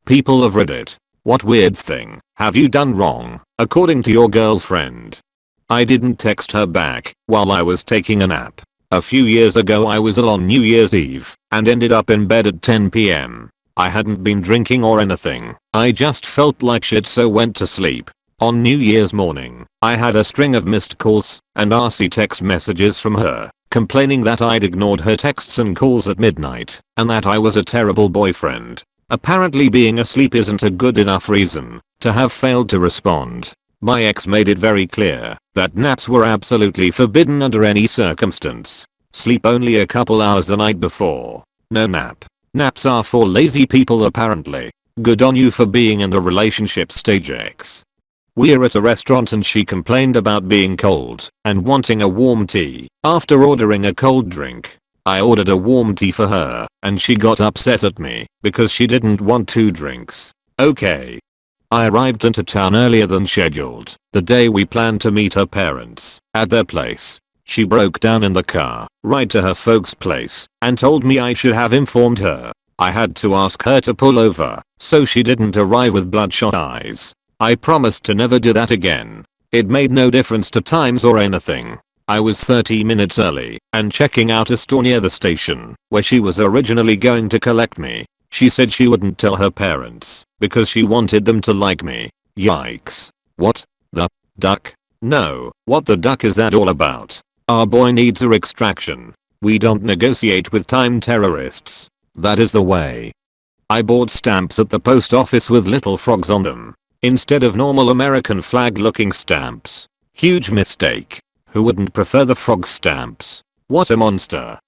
People of Reddit, what weird thing have you done wrong, according to your girlfriend? I didn't text her back while I was taking a nap. A few years ago I was ill on New Year's Eve and ended up in bed at 10 PM. I hadn't been drinking or anything. I just felt like shit, so went to sleep. On New Year's morning, I had a string of missed calls and RC text messages from her, complaining that I'd ignored her texts and calls at midnight and that I was a terrible boyfriend. Apparently being asleep isn't a good enough reason to have failed to respond. My ex made it very clear that naps were absolutely forbidden under any circumstance. Sleep only a couple hours the night before. No nap. Naps are for lazy people apparently. Good on you for being in the relationship stage, X. We're at a restaurant and she complained about being cold and wanting a warm tea after ordering a cold drink. I ordered a warm tea for her and she got upset at me because she didn't want 2 drinks. Okay. I arrived into town earlier than scheduled, the day we planned to meet her parents at their place. She broke down in the car, right to her folks' place, and told me I should have informed her. I had to ask her to pull over so she didn't arrive with bloodshot eyes. I promised to never do that again. It made no difference to times or anything. I was 30 minutes early and checking out a store near the station where she was originally going to collect me. She said she wouldn't tell her parents because she wanted them to like me. Yikes. What the duck? No, what the duck is that all about? Our boy needs a extraction. We don't negotiate with time terrorists. That is the way. I bought stamps at the post office with little frogs on them instead of normal American flag looking stamps. Huge mistake. Who wouldn't prefer the frog stamps? What a monster.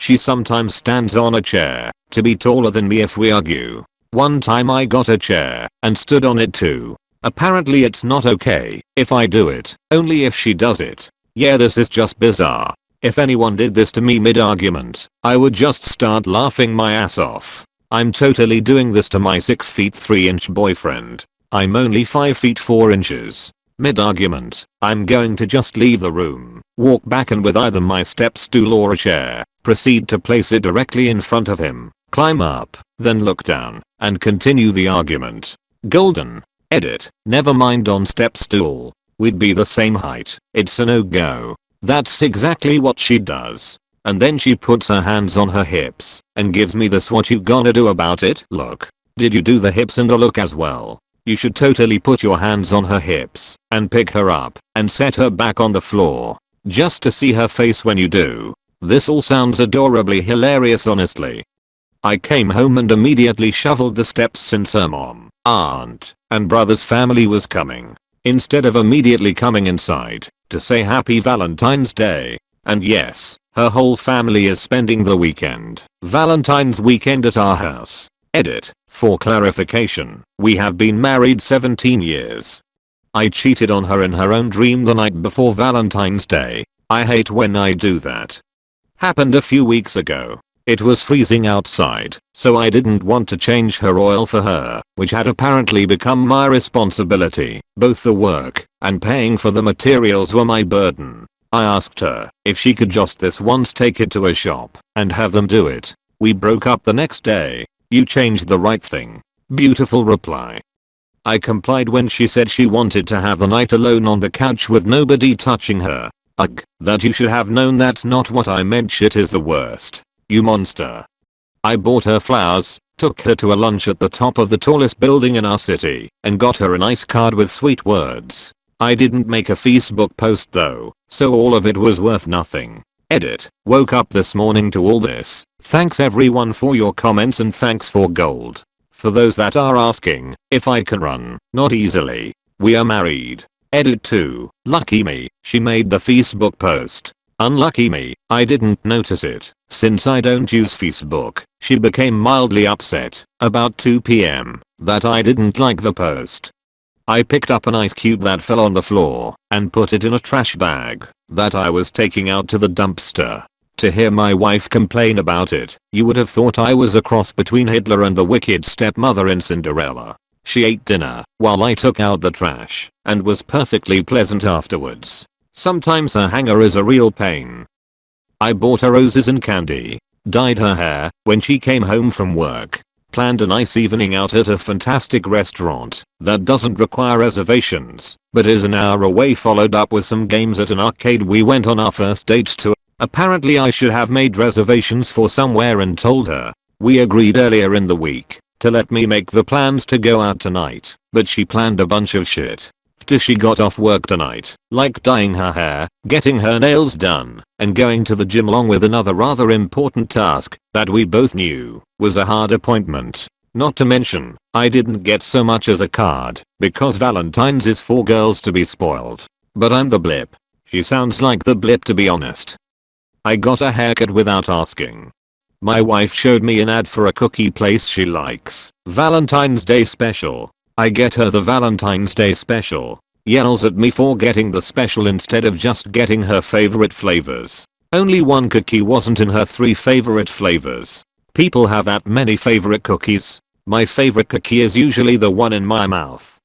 She sometimes stands on a chair to be taller than me if we argue. One time I got a chair and stood on it too. Apparently it's not okay if I do it, only if she does it. Yeah, this is just bizarre. If anyone did this to me mid-argument, I would just start laughing my ass off. I'm totally doing this to my 6 feet 3 inch boyfriend. I'm only 5 feet 4 inches. Mid-argument, I'm going to just leave the room, walk back and with either my step stool or a chair, proceed to place it directly in front of him, climb up, then look down, and continue the argument. Golden. Edit. Never mind on step stool. We'd be the same height. It's a no-go. That's exactly what she does. And then she puts her hands on her hips and gives me this "what you gonna do about it" look. Did you do the hips and the look as well? You should totally put your hands on her hips and pick her up and set her back on the floor just to see her face when you do. This all sounds adorably hilarious honestly. I came home and immediately shoveled the steps since her mom, aunt, and brother's family was coming. Instead of immediately coming inside to say happy Valentine's Day. And yes, her whole family is spending the weekend, Valentine's weekend at our house. Edit. For clarification, we have been married 17 years. I cheated on her in her own dream the night before Valentine's Day. I hate when I do that. Happened a few weeks ago. It was freezing outside, so I didn't want to change her oil for her, which had apparently become my responsibility. Both the work and paying for the materials were my burden. I asked her if she could just this once take it to a shop and have them do it. We broke up the next day. You changed the right thing. Beautiful reply. I complied when she said she wanted to have the night alone on the couch with nobody touching her. Ugh, that you should have known that's not what I meant. Shit is the worst. You monster. I bought her flowers, took her to a lunch at the top of the tallest building in our city, and got her a nice card with sweet words. I didn't make a Facebook post though, so all of it was worth nothing. Edit. Woke up this morning to all this. Thanks everyone for your comments and thanks for gold. For those that are asking if I can run, not easily. We are married. Edit 2. Lucky me, she made the Facebook post. Unlucky me, I didn't notice it. Since I don't use Facebook, she became mildly upset about 2 PM that I didn't like the post. I picked up an ice cube that fell on the floor and put it in a trash bag that I was taking out to the dumpster. To hear my wife complain about it, you would have thought I was a cross between Hitler and the wicked stepmother in Cinderella. She ate dinner while I took out the trash and was perfectly pleasant afterwards. Sometimes her hanger is a real pain. I bought her roses and candy, dyed her hair when she came home from work, Planned a nice evening out at a fantastic restaurant that doesn't require reservations, but is an hour away, followed up with some games at an arcade. We went on our first date to. Apparently I should have made reservations for somewhere and told her. We agreed earlier in the week to let me make the plans to go out tonight, but she planned a bunch of shit. She got off work tonight, like dyeing her hair, getting her nails done, and going to the gym, along with another rather important task that we both knew was a hard appointment. Not to mention, I didn't get so much as a card, because Valentine's is for girls to be spoiled. But I'm the blip. She sounds like the blip, to be honest. I got a haircut without asking. My wife showed me an ad for a cookie place she likes. Valentine's Day special. I get her the Valentine's Day special. Yells at me for getting the special instead of just getting her favorite flavors. Only one cookie wasn't in her 3 favorite flavors. People have that many favorite cookies. My favorite cookie is usually the one in my mouth.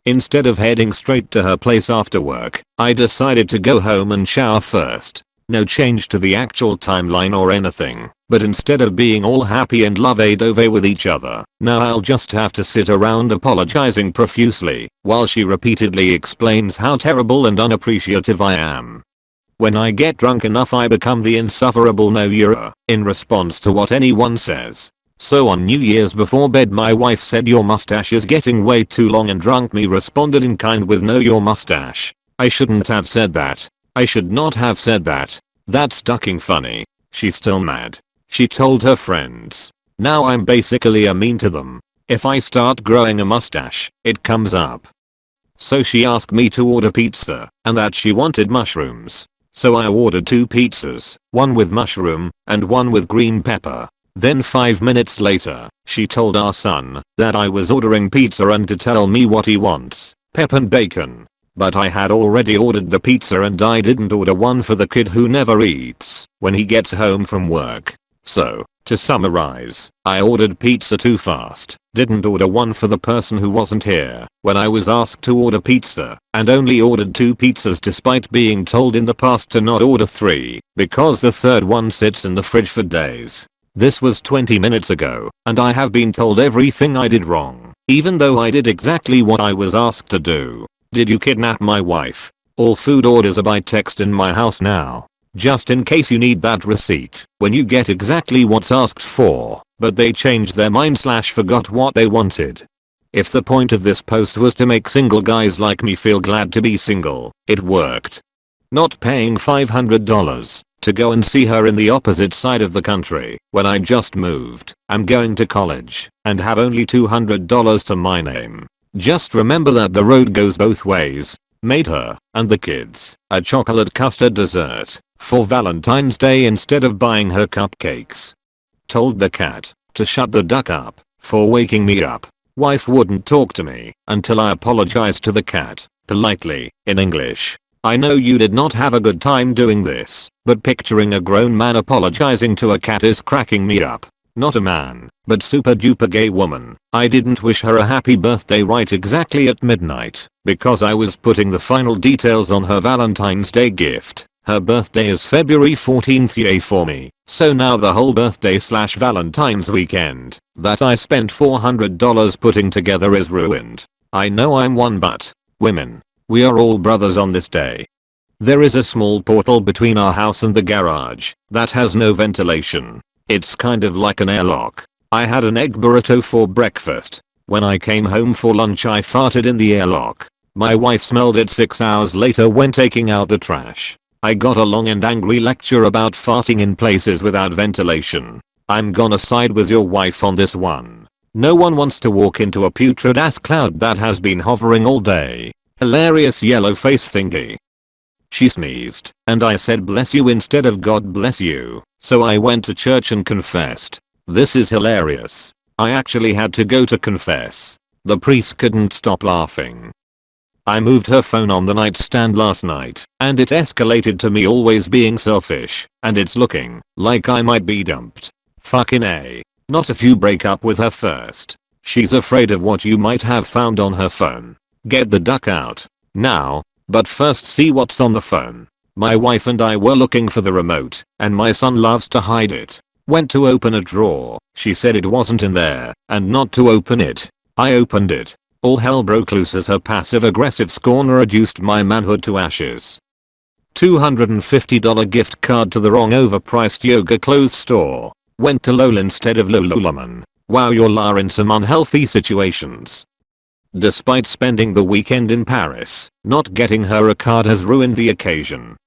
Instead of heading straight to her place after work, I decided to go home and shower first. No change to the actual timeline or anything, but instead of being all happy and love-a-dove with each other, now I'll just have to sit around apologizing profusely while she repeatedly explains how terrible and unappreciative I am. When I get drunk enough, I become the insufferable no you're in response to what anyone says. So on New Year's before bed, my wife said your mustache is getting way too long, and drunk me responded in kind with no your mustache. I shouldn't have said that. I should not have said that. That's fucking funny. She's still mad. She told her friends. Now I'm basically a meme to them. If I start growing a mustache, it comes up. So she asked me to order pizza, and that she wanted mushrooms. So I ordered 2 pizzas, one with mushroom and one with green pepper. Then 5 minutes later, she told our son that I was ordering pizza and to tell me what he wants, pepper and bacon. But I had already ordered the pizza and I didn't order one for the kid who never eats when he gets home from work. So, to summarize, I ordered pizza too fast, didn't order one for the person who wasn't here when I was asked to order pizza, and only ordered 2 pizzas despite being told in the past to not order 3 because the third one sits in the fridge for days. This was 20 minutes ago, and I have been told everything I did wrong, even though I did exactly what I was asked to do. Did you kidnap my wife? All food orders are by text in my house now. Just in case you need that receipt when you get exactly what's asked for, but they changed their mind / forgot what they wanted. If the point of this post was to make single guys like me feel glad to be single, it worked. Not paying $500 to go and see her in the opposite side of the country when I just moved, I'm going to college, and have only $200 to my name. Just remember that the road goes both ways. Made her and the kids a chocolate custard dessert for Valentine's Day instead of buying her cupcakes. Told the cat to shut the duck up for waking me up. Wife wouldn't talk to me until I apologized to the cat politely in English. I know you did not have a good time doing this, but picturing a grown man apologizing to a cat is cracking me up. Not a man, but super duper gay woman. I didn't wish her a happy birthday right exactly at midnight because I was putting the final details on her Valentine's Day gift. Her birthday is February 14th, yay for me. So now the whole birthday / Valentine's weekend that I spent $400 putting together is ruined. I know I'm one, but women, we are all brothers on this day. There is a small portal between our house and the garage that has no ventilation. It's kind of like an airlock. I had an egg burrito for breakfast. When I came home for lunch, I farted in the airlock. My wife smelled it 6 hours later when taking out the trash. I got a long and angry lecture about farting in places without ventilation. I'm gonna side with your wife on this one. No one wants to walk into a putrid ass cloud that has been hovering all day. Hilarious yellow face thingy. She sneezed, and I said bless you instead of God bless you, so I went to church and confessed. This is hilarious. I actually had to go to confess. The priest couldn't stop laughing. I moved her phone on the nightstand last night, and it escalated to me always being selfish, and it's looking like I might be dumped. Fucking A. Not if you break up with her first. She's afraid of what you might have found on her phone. Get the duck out. Now. But first see what's on the phone. My wife and I were looking for the remote, and my son loves to hide it. Went to open a drawer. She said it wasn't in there and not to open it. I opened it. All hell broke loose as her passive-aggressive scorn reduced my manhood to ashes. $250 gift card to the wrong overpriced yoga clothes store. Went to LOL instead of Lululemon. Wow, you're in some unhealthy situations. Despite spending the weekend in Paris, not getting her a card has ruined the occasion.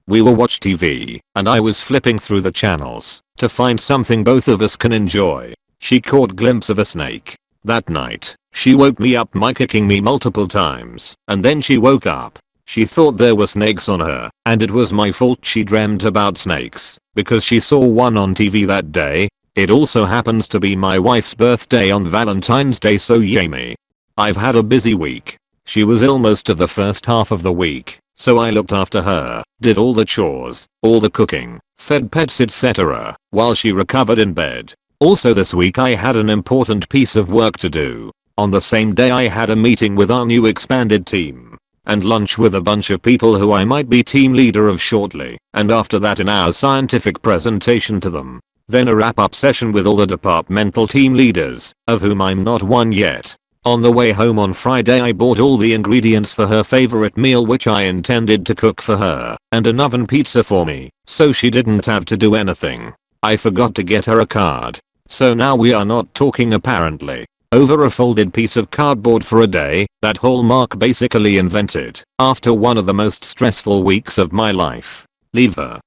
We will watch TV, and I was flipping through the channels to find something both of us can enjoy. She caught glimpse of a snake. That night, she woke me up by kicking me multiple times, and then she woke up. She thought there were snakes on her, and it was my fault she dreamt about snakes, because she saw one on TV that day. It also happens to be my wife's birthday on Valentine's Day, so yay me. I've had a busy week. She was ill most of the first half of the week, so I looked after her, did all the chores, all the cooking, fed pets etc. while she recovered in bed. Also this week I had an important piece of work to do. On the same day I had a meeting with our new expanded team, and lunch with a bunch of people who I might be team leader of shortly, and after that an hour scientific presentation to them. Then a wrap-up session with all the departmental team leaders, of whom I'm not one yet. On the way home on Friday I bought all the ingredients for her favorite meal, which I intended to cook for her, and an oven pizza for me, so she didn't have to do anything. I forgot to get her a card. So now we are not talking apparently. Over a folded piece of cardboard for a day that Hallmark basically invented after one of the most stressful weeks of my life. Leave her.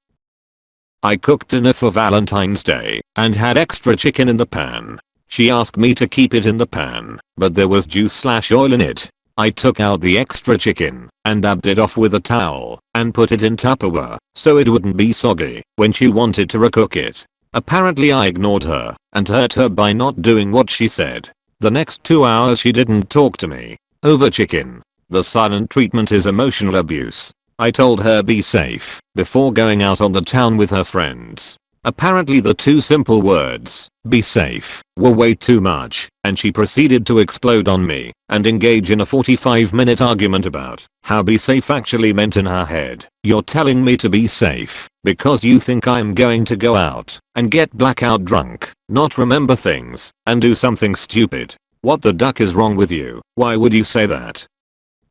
I cooked dinner for Valentine's Day and had extra chicken in the pan. She asked me to keep it in the pan, but there was juice/oil in it. I took out the extra chicken and dabbed it off with a towel and put it in Tupperware so it wouldn't be soggy when she wanted to recook it. Apparently I ignored her and hurt her by not doing what she said. The next 2 hours she didn't talk to me over chicken. The silent treatment is emotional abuse. I told her be safe before going out on the town with her friends. Apparently the two simple words, be safe, were way too much, and she proceeded to explode on me and engage in a 45-minute argument about how be safe actually meant in her head. You're telling me to be safe because you think I'm going to go out and get blackout drunk, not remember things, and do something stupid. What the duck is wrong with you? Why would you say that?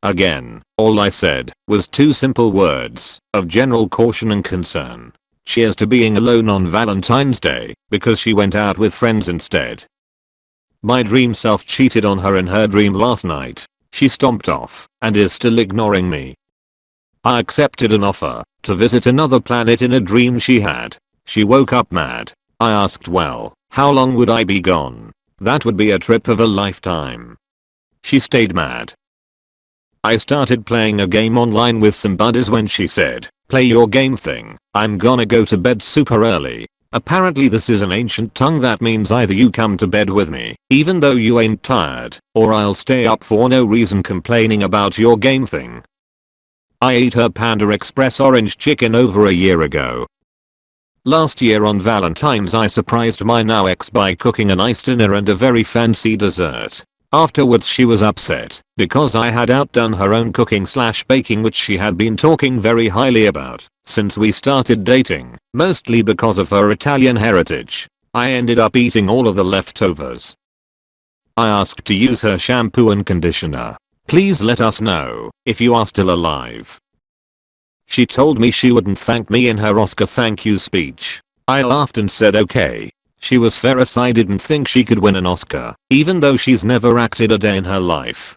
Again, all I said was two simple words of general caution and concern. Cheers to being alone on Valentine's Day, because she went out with friends instead. My dream self cheated on her in her dream last night. She stomped off and is still ignoring me. I accepted an offer to visit another planet in a dream she had. She woke up mad. I asked, well, how long would I be gone? That would be a trip of a lifetime. She stayed mad. I started playing a game online with some buddies when she said, play your game thing, I'm gonna go to bed super early. Apparently this is an ancient tongue that means either you come to bed with me, even though you ain't tired, or I'll stay up for no reason complaining about your game thing. I ate her Panda Express orange chicken over a year ago. Last year on Valentine's I surprised my now ex by cooking a nice dinner and a very fancy dessert. Afterwards she was upset because I had outdone her own cooking/baking, which she had been talking very highly about since we started dating, mostly because of her Italian heritage. I ended up eating all of the leftovers. I asked to use her shampoo and conditioner. Please let us know if you are still alive. She told me she wouldn't thank me in her Oscar thank you speech. I laughed and said okay. She was fair as I didn't think she could win an Oscar, even though she's never acted a day in her life.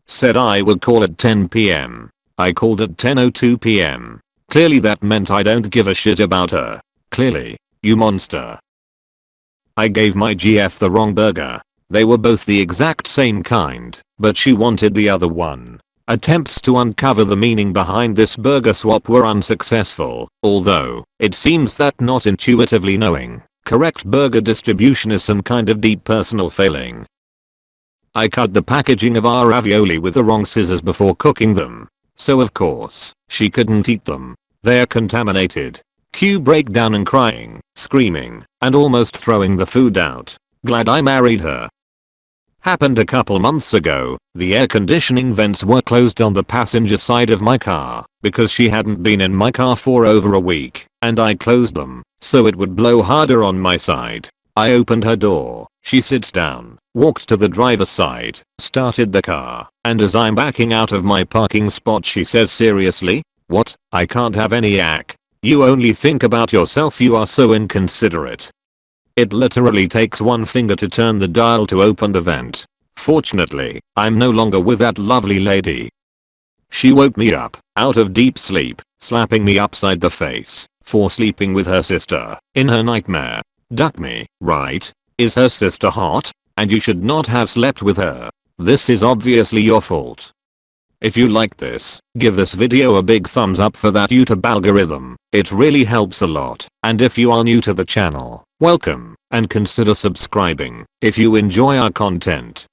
Said I would call at 10 PM. I called at 10:02 PM. Clearly that meant I don't give a shit about her. Clearly. You monster. I gave my GF the wrong burger. They were both the exact same kind, but she wanted the other one. Attempts to uncover the meaning behind this burger swap were unsuccessful, although it seems that not intuitively knowing correct burger distribution is some kind of deep personal failing. I cut the packaging of our ravioli with the wrong scissors before cooking them, so of course, she couldn't eat them. They're contaminated. Cue breakdown and crying, screaming, and almost throwing the food out. Glad I married her. Happened a couple months ago. The air conditioning vents were closed on the passenger side of my car because she hadn't been in my car for over a week, and I closed them. so it would blow harder on my side. I opened her door, she sits down, walked to the driver's side, started the car, and as I'm backing out of my parking spot she says, seriously? What? I can't have any yak. You only think about yourself, you are so inconsiderate. It literally takes one finger to turn the dial to open the vent. Fortunately, I'm no longer with that lovely lady. She woke me up, out of deep sleep, slapping me upside the face, for sleeping with her sister, in her nightmare. Duck me, right? Is her sister hot? And you should not have slept with her. This is obviously your fault. If you like this, give this video a big thumbs up for that YouTube algorithm, it really helps a lot. And if you are new to the channel, welcome, and consider subscribing if you enjoy our content.